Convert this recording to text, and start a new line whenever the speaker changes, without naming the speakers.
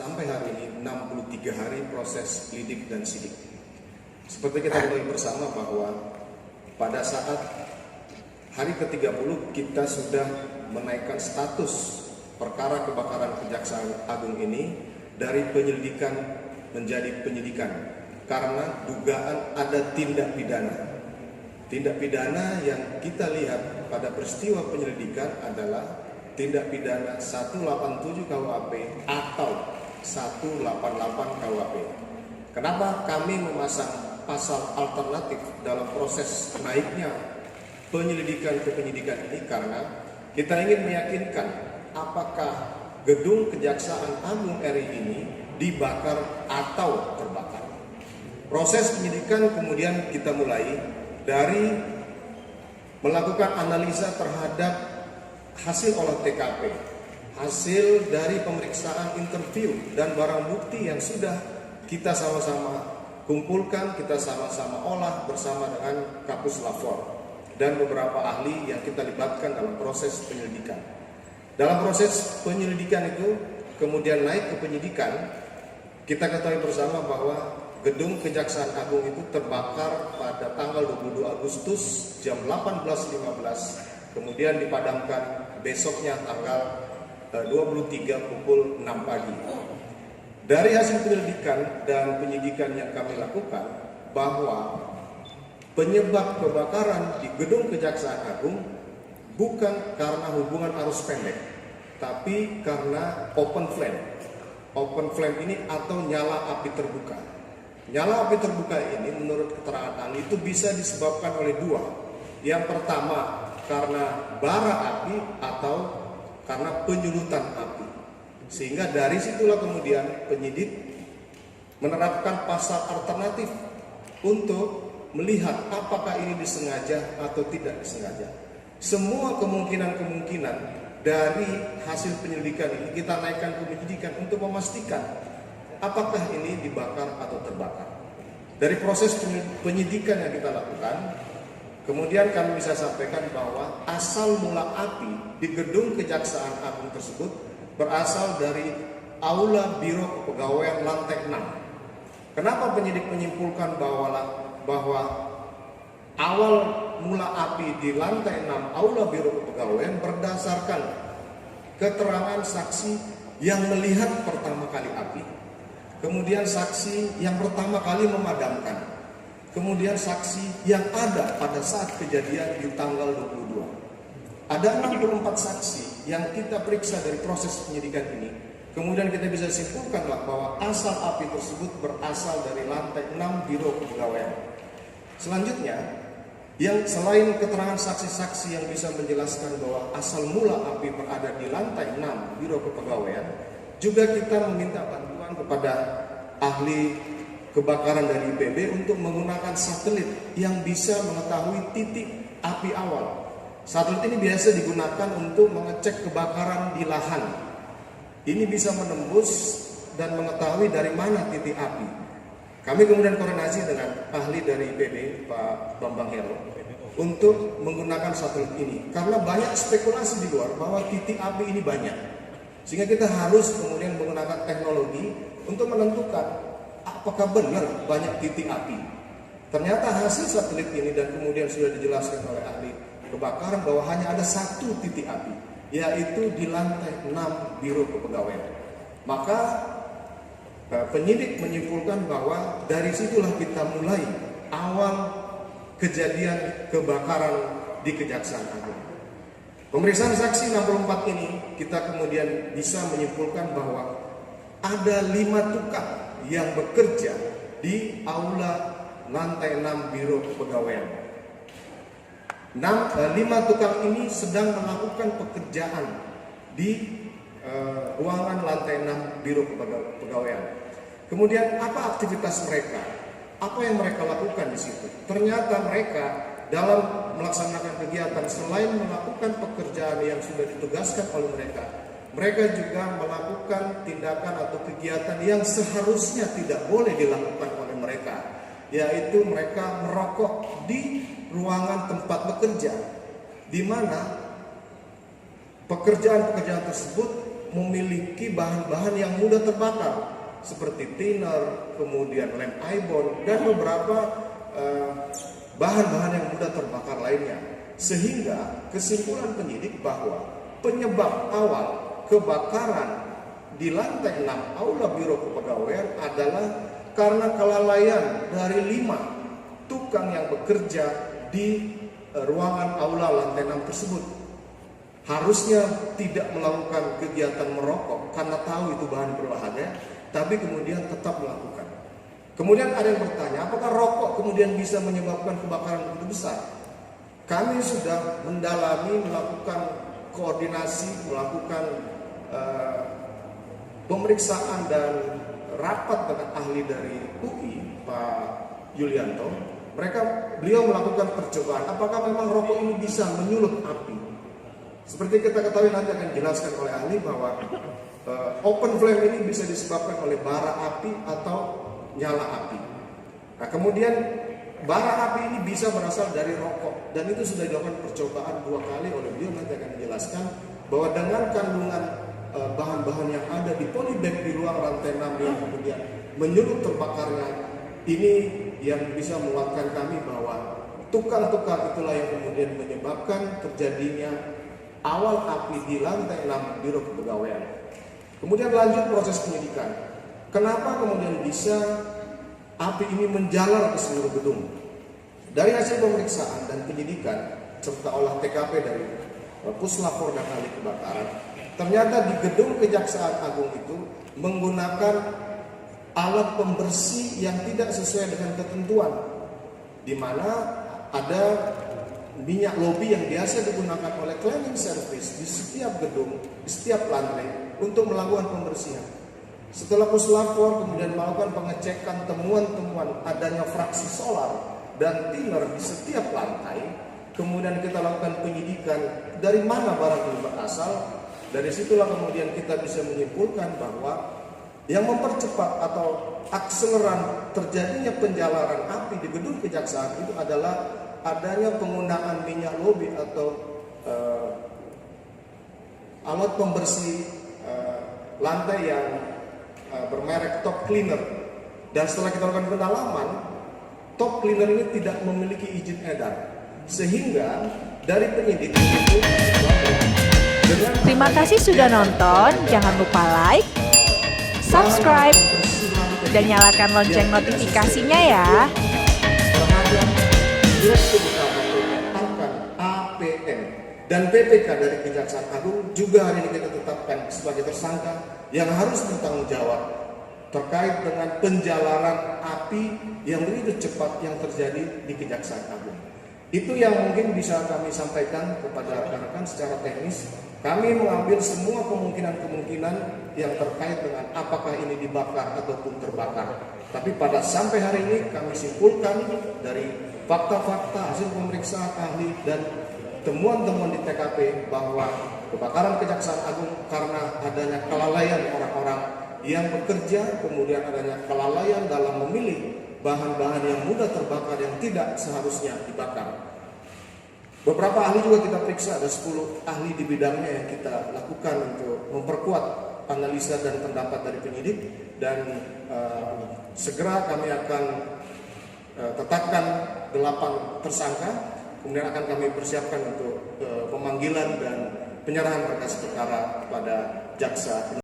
sampai hari ini 63 hari proses lidik dan sidik. Seperti kita ketahui bersama bahwa pada saat hari ke-30 kita sudah menaikkan status perkara kebakaran Kejaksaan Agung ini dari penyelidikan menjadi penyidikan karena dugaan ada tindak pidana. Tindak pidana yang kita lihat pada peristiwa penyelidikan adalah tindak pidana 187 KUHP atau 188 KUHP. Kenapa kami memasang pasal alternatif dalam proses naiknya penyelidikan ke penyidikan ini? Karena kita ingin meyakinkan apakah gedung Kejaksaan Agung RI ini dibakar atau terbakar. Proses penyidikan kemudian kita mulai dari melakukan analisa terhadap hasil olah TKP, hasil dari pemeriksaan interview dan barang bukti yang sudah kita sama-sama kumpulkan, kita sama-sama olah bersama dengan Kapus Lafor dan beberapa ahli yang kita libatkan dalam proses penyelidikan. Dalam proses penyelidikan itu kemudian naik ke penyidikan, kita ketahui bersama bahwa gedung Kejaksaan Agung itu terbakar pada tanggal 22 Agustus jam 18.15, kemudian dipadamkan besoknya tanggal 23 pukul 6 pagi. Dari hasil penyelidikan dan penyidikan yang kami lakukan bahwa penyebab kebakaran di gedung Kejaksaan Agung bukan karena hubungan arus pendek, tapi karena open flame. Open flame ini atau nyala api terbuka. Nyala api terbuka ini menurut keterangan ahli itu bisa disebabkan oleh dua. Yang pertama karena bara api atau karena penyulutan api. Sehingga dari situlah kemudian penyidik menerapkan pasal alternatif untuk melihat apakah ini disengaja atau tidak disengaja. Semua kemungkinan-kemungkinan dari hasil penyelidikan ini kita naikkan ke penyidikan untuk memastikan apakah ini dibakar atau terbakar. Dari proses penyidikan yang kita lakukan, kemudian kami bisa sampaikan bahwa asal mula api di gedung Kejaksaan Agung tersebut berasal dari Aula Biro Kepegawaian lantai 6. Kenapa penyidik menyimpulkan bahwa awal mula api di lantai 6 Aula Biro Kepegawaian berdasarkan keterangan saksi yang melihat pertama kali api, kemudian saksi yang pertama kali memadamkan, kemudian saksi yang ada pada saat kejadian di tanggal 22. Ada 64 saksi yang kita periksa dari proses penyidikan ini. Kemudian kita bisa simpulkanlah bahwa asal api tersebut berasal dari lantai 6 Biro Kepegawaian. Selanjutnya, yang selain keterangan saksi-saksi yang bisa menjelaskan bahwa asal mula api berada di lantai 6 Biro Kepegawaian, juga kita meminta bantuan kepada ahli kebakaran dari IPB untuk menggunakan satelit yang bisa mengetahui titik api awal. Satelit ini biasa digunakan untuk mengecek kebakaran di lahan. Ini bisa menembus dan mengetahui dari mana titik api. Kami kemudian koordinasi dengan ahli dari IPB, Pak Bambang Hero, untuk menggunakan satelit ini. Karena banyak spekulasi di luar bahwa titik api ini banyak. Sehingga kita harus kemudian menggunakan teknologi untuk menentukan apakah benar banyak titik api. Ternyata hasil satelit ini dan kemudian sudah dijelaskan oleh ahli kebakaran bahwa hanya ada satu titik api, yaitu di lantai 6 Biro Kepegawaian. Maka penyidik menyimpulkan bahwa dari situlah kita mulai awal kejadian kebakaran di Kejaksaan Agung. Pemeriksaan saksi 64 ini kita kemudian bisa menyimpulkan bahwa ada 5 tukang yang bekerja di aula lantai 6 Biro Kepegawaian. 5 tukang ini sedang melakukan pekerjaan di ruangan lantai 6 Biro Kepegawaian. Kemudian apa aktivitas mereka? Apa yang mereka lakukan di situ? Ternyata mereka dalam melaksanakan kegiatan selain melakukan pekerjaan yang sudah ditugaskan oleh mereka, mereka juga melakukan tindakan atau kegiatan yang seharusnya tidak boleh dilakukan oleh mereka, yaitu mereka merokok di ruangan tempat bekerja, di mana pekerjaan-pekerjaan tersebut memiliki bahan-bahan yang mudah terbakar seperti thinner, kemudian lem ibon, dan beberapa bahan-bahan yang mudah terbakar lainnya. Sehingga kesimpulan penyidik bahwa penyebab awal kebakaran di lantai 6 Aula Biro Kepegawaian adalah karena kelalaian dari 5 tukang yang bekerja di ruangan aula lantai 6 tersebut. Harusnya tidak melakukan kegiatan merokok karena tahu itu bahan berbahaya, tapi kemudian tetap melakukan. Kemudian ada yang bertanya, apakah rokok kemudian bisa menyebabkan kebakaran begitu besar? Kami sudah mendalami, melakukan koordinasi, melakukan pemeriksaan dan rapat dengan ahli dari UI, Pak Yulianto. Beliau melakukan percobaan, apakah memang rokok ini bisa menyulut api. Seperti kita ketahui, nanti akan dijelaskan oleh ahli bahwa open flame ini bisa disebabkan oleh bara api atau nyala api. Nah, kemudian bara api ini bisa berasal dari rokok, dan itu sudah dilakukan percobaan 2 kali oleh beliau. Nanti akan dijelaskan bahwa dengan kandungan bahan-bahan yang ada di polybag di ruang lantai 6 yang kemudian menyulut terbakarnya, ini yang bisa menguatkan kami bahwa tukang-tukang itulah yang kemudian menyebabkan terjadinya awal api di lantai 6 Biro Kepegawaian. Kemudian lanjut proses penyidikan. Kenapa kemudian bisa api ini menjalar ke seluruh gedung? Dari hasil pemeriksaan dan penyidikan serta olah TKP dari Puslapor dan ahli kebakaran, ternyata di gedung Kejaksaan Agung itu menggunakan alat pembersih yang tidak sesuai dengan ketentuan, di mana ada minyak lobby yang biasa digunakan oleh cleaning service di setiap gedung, di setiap lantai untuk melakukan pembersihan. Setelah Puslapor kemudian melakukan pengecekan temuan-temuan adanya fraksi solar dan thinner di setiap lantai, kemudian kita lakukan penyidikan dari mana barang ini berasal. Dari situlah kemudian kita bisa menyimpulkan bahwa yang mempercepat atau akseleran terjadinya penjalaran api di gedung kejaksaan itu adalah adanya penggunaan minyak lobby atau alat pembersih lantai yang bermerek Top Cleaner. Dan setelah kita lakukan pendalaman, Top Cleaner ini tidak memiliki izin edar, sehingga dari penyidik itu
terima kasih sudah nonton. Jangan lupa like, subscribe, dan nyalakan lonceng notifikasinya ya.
Direktur Utama menetapkan APM dan PPK dari Kejaksaan Agung juga hari ini kita tetapkan sebagai tersangka yang harus bertanggung jawab terkait dengan penjalaran api yang begitu cepat yang terjadi di Kejaksaan Agung. Itu yang mungkin bisa kami sampaikan kepada rekan-rekan secara teknis. Kami mengambil semua kemungkinan-kemungkinan yang terkait dengan apakah ini dibakar ataupun terbakar. Tapi pada sampai hari ini kami simpulkan dari fakta-fakta hasil pemeriksaan ahli dan temuan-temuan di TKP bahwa kebakaran Kejaksaan Agung karena adanya kelalaian orang-orang yang bekerja, kemudian adanya kelalaian dalam memilih bahan-bahan yang mudah terbakar yang tidak seharusnya dibakar. Beberapa ahli juga kita periksa, ada 10 ahli di bidangnya yang kita lakukan untuk memperkuat analisa dan pendapat dari penyidik, dan segera kami akan tetapkan 8 tersangka, kemudian akan kami persiapkan untuk pemanggilan dan penyerahan berkas perkara kepada jaksa penuntut